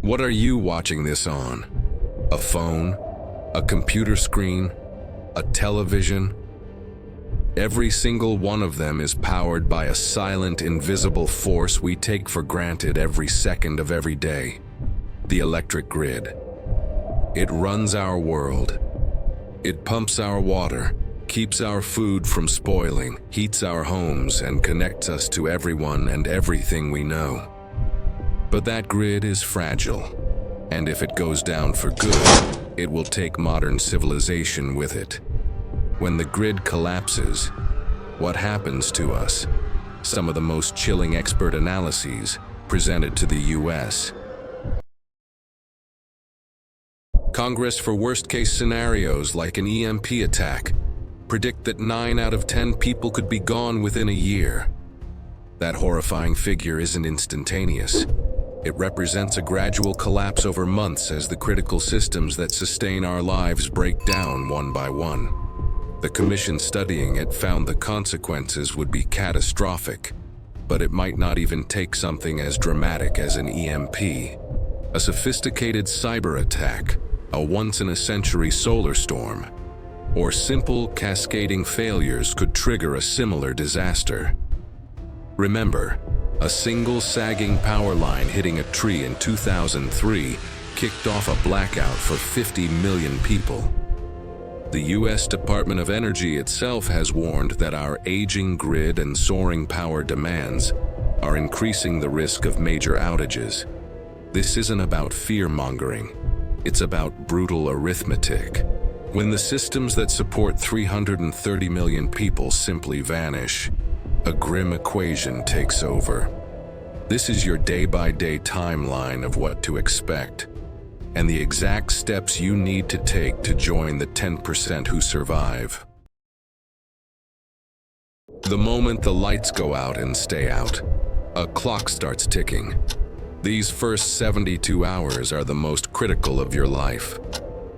What are you watching this on? A phone? A computer screen? A television? Every single one of them is powered by a silent, invisible force we take for granted every second of every day. The electric grid. It runs our world. It pumps our water, keeps our food from spoiling, heats our homes, and connects us to everyone and everything we know. But that grid is fragile, and if it goes down for good, it will take modern civilization with it. When the grid collapses, what happens to us? Some of the most chilling expert analyses presented to the US. Congress for worst-case scenarios like an EMP attack predict that 9 out of 10 people could be gone within a year. That horrifying figure isn't instantaneous. It represents a gradual collapse over months as the critical systems that sustain our lives break down one by one. The commission studying it found the consequences would be catastrophic, but it might not even take something as dramatic as an EMP. A sophisticated cyber attack, a once-in-a-century solar storm, or simple cascading failures could trigger a similar disaster. Remember, a single sagging power line hitting a tree in 2003 kicked off a blackout for 50 million people. The US Department of Energy itself has warned that our aging grid and soaring power demands are increasing the risk of major outages. This isn't about fear-mongering. It's about brutal arithmetic. When the systems that support 330 million people simply vanish, a grim equation takes over. This is your day-by-day timeline of what to expect, and the exact steps you need to take to join the 10% who survive. The moment the lights go out and stay out, a clock starts ticking. These first 72 hours are the most critical of your life.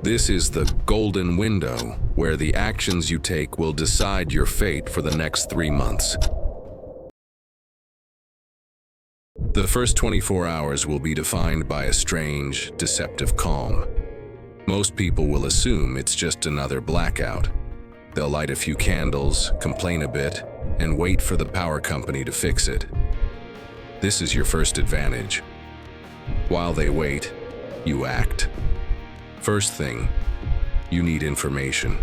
This is the golden window where the actions you take will decide your fate for the next 3 months. The first 24 hours will be defined by a strange, deceptive calm. Most people will assume it's just another blackout. They'll light a few candles, complain a bit, and wait for the power company to fix it. This is your first advantage. While they wait, you act. First thing, you need information.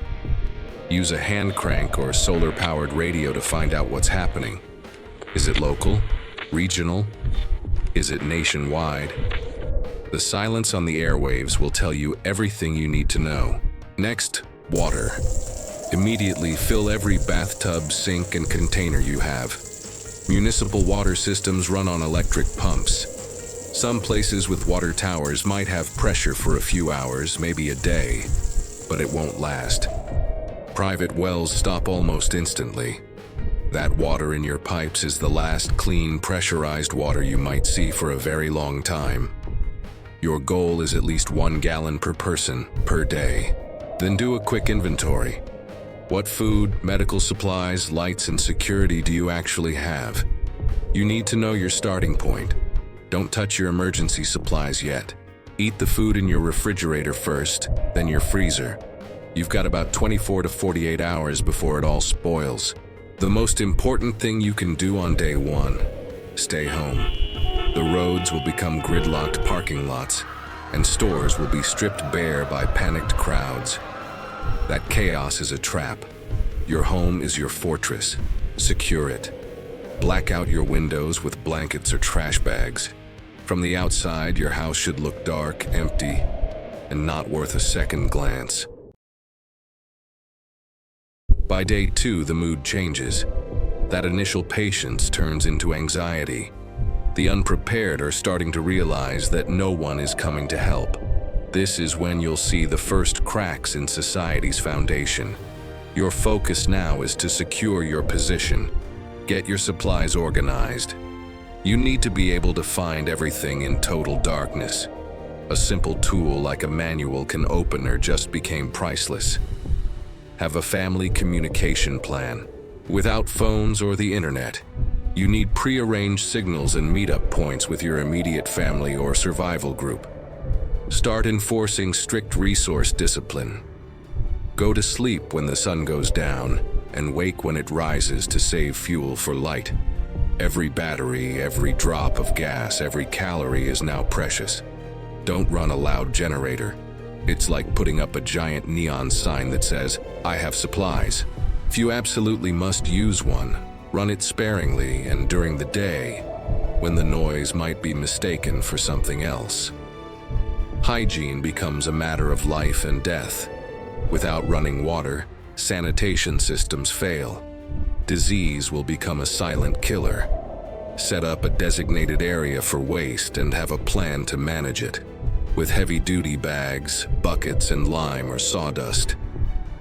Use a hand crank or solar-powered radio to find out what's happening. Is it local? Regional? Is it nationwide? The silence on the airwaves will tell you everything you need to know. Next, water. Immediately fill every bathtub, sink, and container you have. Municipal water systems run on electric pumps. Some places with water towers might have pressure for a few hours, maybe a day, but it won't last. Private wells stop almost instantly. That water in your pipes is the last clean, pressurized water you might see for a very long time. Your goal is at least 1 gallon per person, per day. Then do a quick inventory. What food, medical supplies, lights, and security do you actually have? You need to know your starting point. Don't touch your emergency supplies yet. Eat the food in your refrigerator first, then your freezer. You've got about 24 to 48 hours before it all spoils. The most important thing you can do on day 1, stay home. The roads will become gridlocked parking lots, and stores will be stripped bare by panicked crowds. That chaos is a trap. Your home is your fortress. Secure it. Black out your windows with blankets or trash bags. From the outside, your house should look dark, empty, and not worth a second glance. By day 2, the mood changes. That initial patience turns into anxiety. The unprepared are starting to realize that no one is coming to help. This is when you'll see the first cracks in society's foundation. Your focus now is to secure your position. Get your supplies organized. You need to be able to find everything in total darkness. A simple tool like a manual can open or just became priceless. Have a family communication plan. Without phones or the internet, You need pre-arranged signals and meetup points with your immediate family or survival group. Start enforcing strict resource discipline. Go to sleep when the sun goes down and wake when it rises to save fuel for light. Every battery, every drop of gas, every calorie is now precious. Don't run a loud generator. It's like putting up a giant neon sign that says, "I have supplies." If you absolutely must use one, run it sparingly and during the day, when the noise might be mistaken for something else. Hygiene becomes a matter of life and death. Without running water, sanitation systems fail. Disease will become a silent killer. Set up a designated area for waste and have a plan to manage it. With heavy-duty bags, buckets, and lime or sawdust.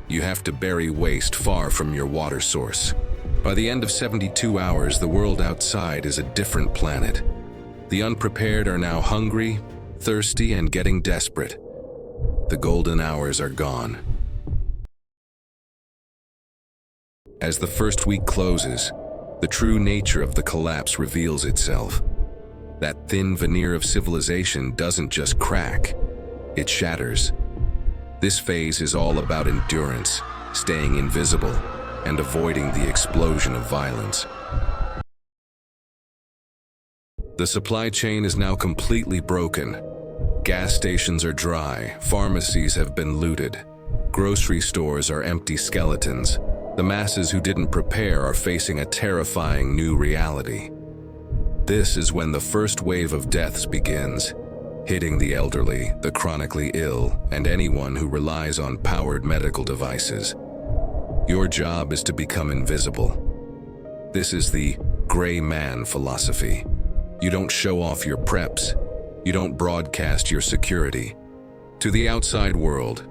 You have to bury waste far from your water source. By the end of 72 hours, the world outside is a different planet. The unprepared are now hungry, thirsty, and getting desperate. The golden hours are gone. As the first week closes, the true nature of the collapse reveals itself. That thin veneer of civilization doesn't just crack, it shatters. This phase is all about endurance, staying invisible, and avoiding the explosion of violence. The supply chain is now completely broken. Gas stations are dry, pharmacies have been looted, grocery stores are empty skeletons. The masses who didn't prepare are facing a terrifying new reality. This is when the first wave of deaths begins, hitting the elderly, the chronically ill, and anyone who relies on powered medical devices. Your job is to become invisible. This is the gray man philosophy. You don't show off your preps. You don't broadcast your security. To the outside world,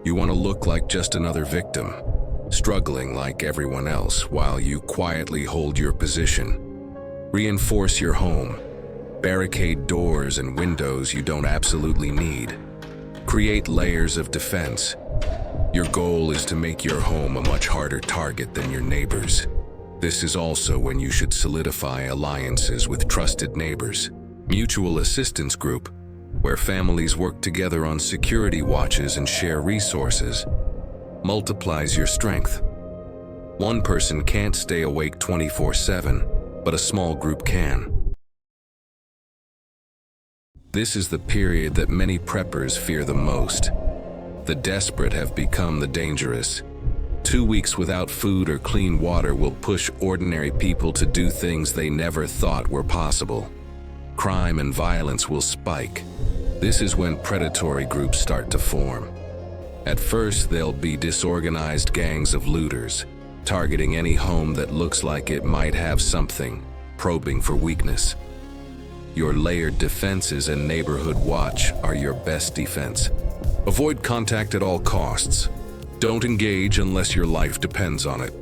you want to look like just another victim, struggling like everyone else while you quietly hold your position. Reinforce your home. Barricade doors and windows you don't absolutely need. Create layers of defense. Your goal is to make your home a much harder target than your neighbors. This is also when you should solidify alliances with trusted neighbors. Mutual assistance group, where families work together on security watches and share resources, multiplies your strength. One person can't stay awake 24/7, but a small group can. This is the period that many preppers fear the most. The desperate have become the dangerous. 2 weeks without food or clean water will push ordinary people to do things they never thought were possible. Crime and violence will spike. This is when predatory groups start to form. At first, they'll be disorganized gangs of looters, targeting any home that looks like it might have something, probing for weakness. Your layered defenses and neighborhood watch are your best defense. Avoid contact at all costs. Don't engage unless your life depends on it.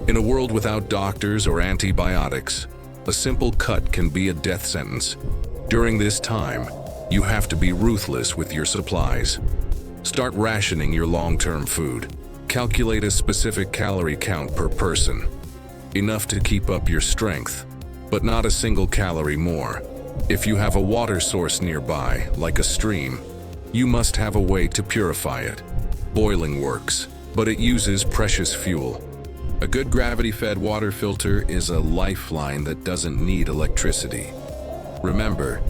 In a world without doctors or antibiotics, a simple cut can be a death sentence. During this time, you have to be ruthless with your supplies. Start rationing your long-term food. Calculate a specific calorie count per person. Enough to keep up your strength, but not a single calorie more. If you have a water source nearby, like a stream, you must have a way to purify it. Boiling works, but it uses precious fuel. A good gravity-fed water filter is a lifeline that doesn't need electricity. Remember,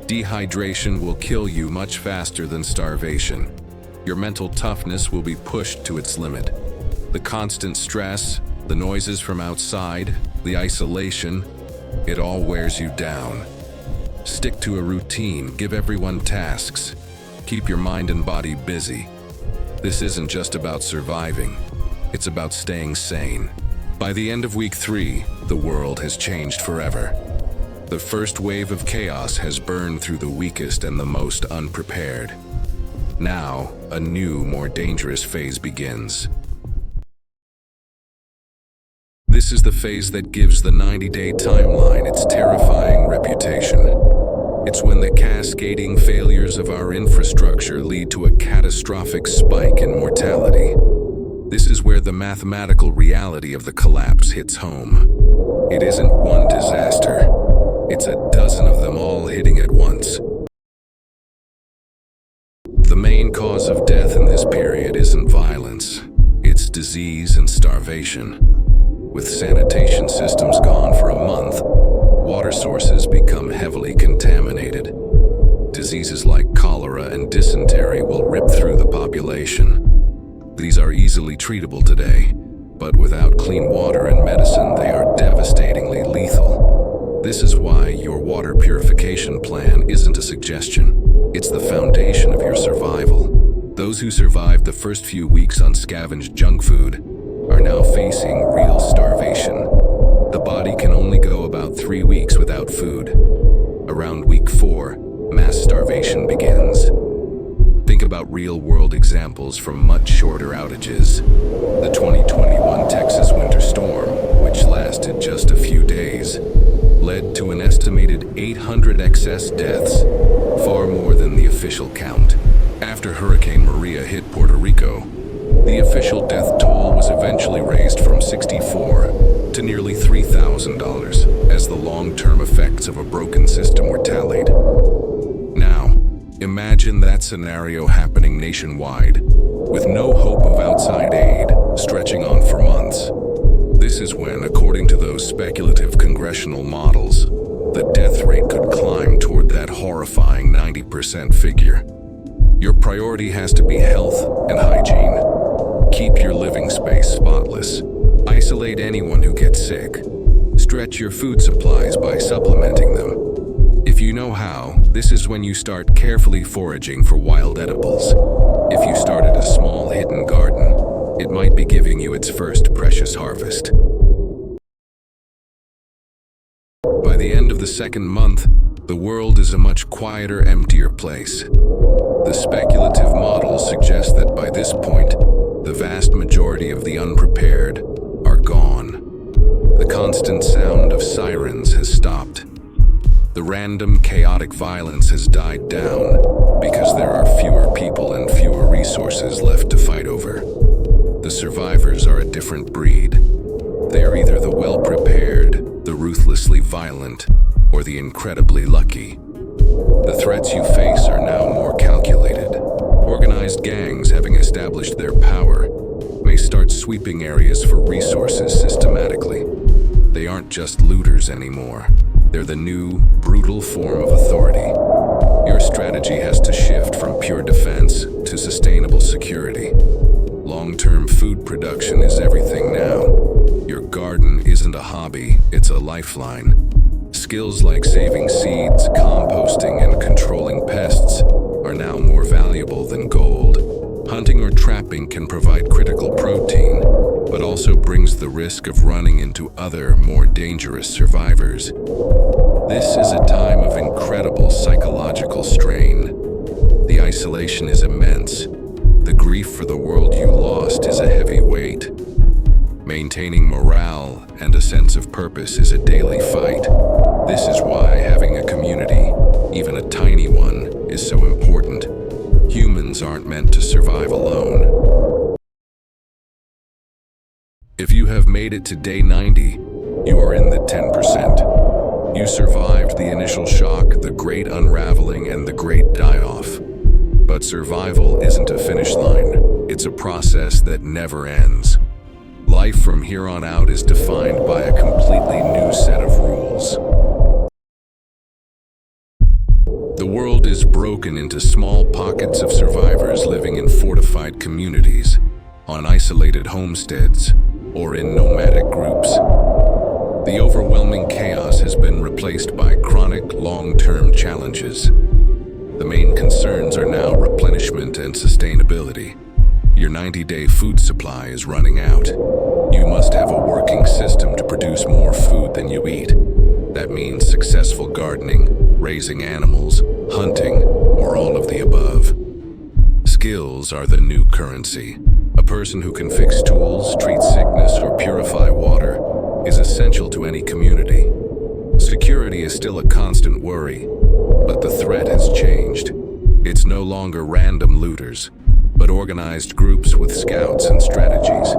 dehydration will kill you much faster than starvation. Your mental toughness will be pushed to its limit. The constant stress, the noises from outside, the isolation, it all wears you down. Stick to a routine, give everyone tasks. Keep your mind and body busy. This isn't just about surviving, it's about staying sane. By the end of week 3, the world has changed forever. The first wave of chaos has burned through the weakest and the most unprepared. Now, a new, more dangerous phase begins. This is the phase that gives the 90-day timeline its terrifying reputation. It's when the cascading failures of our infrastructure lead to a catastrophic spike in mortality. This is is where the mathematical reality of the collapse hits home. It isn't one disaster. It's a dozen of them all hitting at once. The main cause of death in this period isn't violence. It's disease and starvation. With sanitation systems gone for a month, water sources become heavily contaminated. Diseases like cholera and dysentery will rip through the population. These are easily treatable today, but without clean water and medicine, they are devastatingly lethal. This is why your water purification plan isn't a suggestion. It's the foundation of your survival. Those who survived the first few weeks on scavenged junk food are now facing real starvation. The body can only go about 3 weeks without food. Around week 4, mass starvation begins. Think about real-world examples from much shorter outages. The 2021 Texas winter storm, which lasted just a few days, led to an estimated 800 excess deaths, far more than the official count. After Hurricane Maria hit Puerto Rico, the official death toll was eventually raised from $64 to nearly $3,000 as the long-term effects of a broken system were tallied. Now, imagine that scenario happening nationwide, with no hope of outside aid stretching on for months. This is when, according to those speculative congressional models, the death rate could climb toward that horrifying 90% figure. Your priority has to be health and hygiene. Keep your living space spotless. Isolate anyone who gets sick. Stretch your food supplies by supplementing them. If you know how, this is when you start carefully foraging for wild edibles. If you started a small hidden garden, it might be giving you its first precious harvest. By the end of the second month, the world is a much quieter, emptier place. The speculative models suggest that by this point, the vast majority of the unprepared are gone. The constant sound of sirens has stopped. The random, chaotic violence has died down because there are fewer people and fewer resources left to fight over. The survivors are a different breed. They are either the well-prepared, the ruthlessly violent, or the incredibly lucky. The threats you face are now more calculated. Organized gangs, having established their power, may start sweeping areas for resources systematically. They aren't just looters anymore. They're the new, brutal form of authority. Your strategy has to shift from pure defense to sustainable security. Long-term food production is everything now. Your garden isn't a hobby, it's a lifeline. Skills like saving seeds, composting, and controlling pests are now more valuable than gold. Hunting or trapping can provide critical protein, but also brings the risk of running into other, more dangerous survivors. This is a time of incredible psychological strain. The isolation is immense. The grief for the world you lost is a heavy weight. Maintaining morale and a sense of purpose is a daily fight. This is why having a community, even a tiny one, is so important. Humans aren't meant to survive alone. If you have made it to day 90, you are in the 10%. You survived the initial shock, the great unraveling, and the great die-off. But survival isn't a finish line. It's a process that never ends. Life from here on out is defined by a completely new set of rules. The world is broken into small pockets of survivors living in fortified communities, on isolated homesteads, or in nomadic groups. The overwhelming chaos has been replaced by chronic, long-term challenges. The main concerns are now replenishment and sustainability. Your 90-day food supply is running out. You must have a working system to produce more food than you eat. That means successful gardening, raising animals, hunting, or all of the above. Skills are the new currency. A person who can fix tools, treat sickness, or purify water is essential to any community. Security is still a constant worry, but the threat has changed. It's no longer random looters, but but organized groups with scouts and strategies.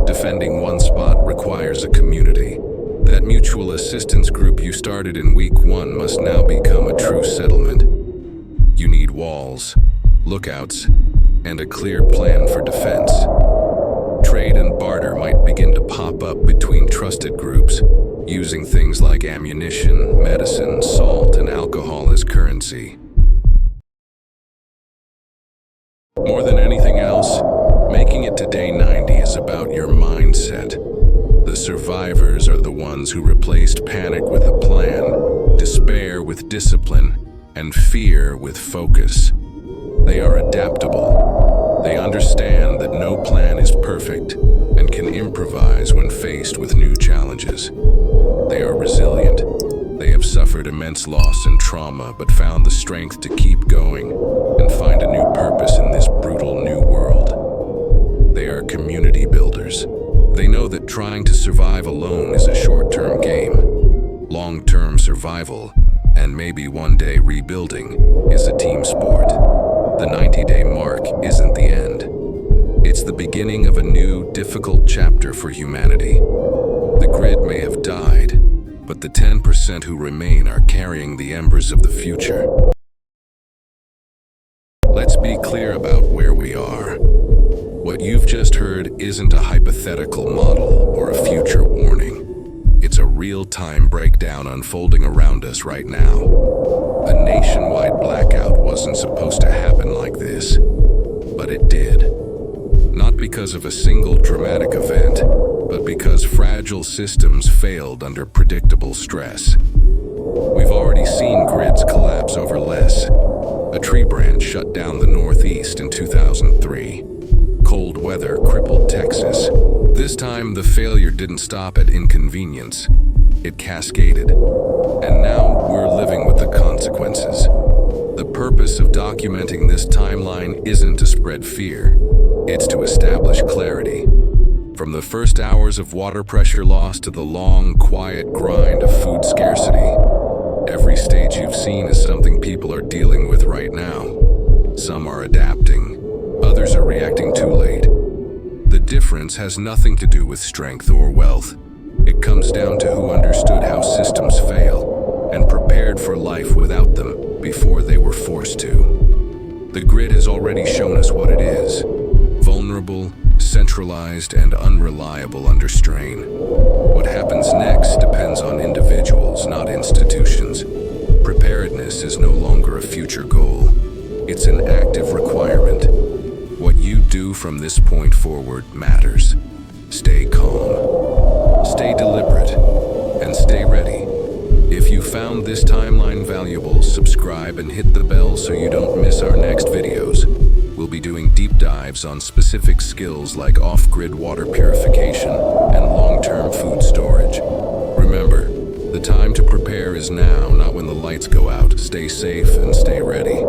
Defending one spot requires a community. That mutual assistance group you started in week 1 must now become a true settlement. You need walls, lookouts, and a clear plan for defense. Trade and barter might begin to pop up between trusted groups, using things like ammunition, medicine, salt, and alcohol as currency. More than anything else, making it to day 90 is about your mindset. The survivors are the ones who replaced panic with a plan, despair with discipline, and fear with focus. They are adaptable. They understand that no plan is perfect and can improvise when faced with new challenges. They are resilient. They have suffered immense loss and trauma, but found the strength to keep going and find a new purpose in this brutal new world. They are community builders. They know that trying to survive alone is a short-term game. Long-term survival, and maybe one day rebuilding, is a team sport. The 90-day mark isn't the end. It's the beginning of a new, difficult chapter for humanity. The grid may have died, but the 10% who remain are carrying the embers of the future. Let's be clear about where we are. What you've just heard isn't a hypothetical model or a future warning. It's a real-time breakdown unfolding around us right now. A nationwide blackout wasn't supposed to happen like this, but it did. Not because of a single dramatic event, but because fragile systems failed under predictable stress. We've already seen grids collapse over less. A tree branch shut down the Northeast in 2003. Cold weather crippled Texas. This time, the failure didn't stop at inconvenience. It cascaded. And now we're living with the consequences. The purpose of documenting this timeline isn't to spread fear. It's to establish clarity. From the first hours of water pressure loss to the long, quiet grind of food scarcity, every stage you've seen is something people are dealing with right now. Some are adapting. Others are reacting too late. The difference has nothing to do with strength or wealth. It comes down to who understood how systems fail and prepared for life without them before they were forced to. The grid has already shown us what it is: vulnerable, centralized, and unreliable under strain. What happens next depends on individuals, not institutions. Preparedness is no longer a future goal. It's an active requirement. What you do from this point forward matters. Stay calm, stay deliberate, and stay ready. If you found this timeline valuable, subscribe and hit the bell so you don't miss our next videos. We'll be doing deep dives on specific skills like off-grid water purification and long-term food storage. Remember, the time to prepare is now, not when the lights go out. Stay safe and stay ready.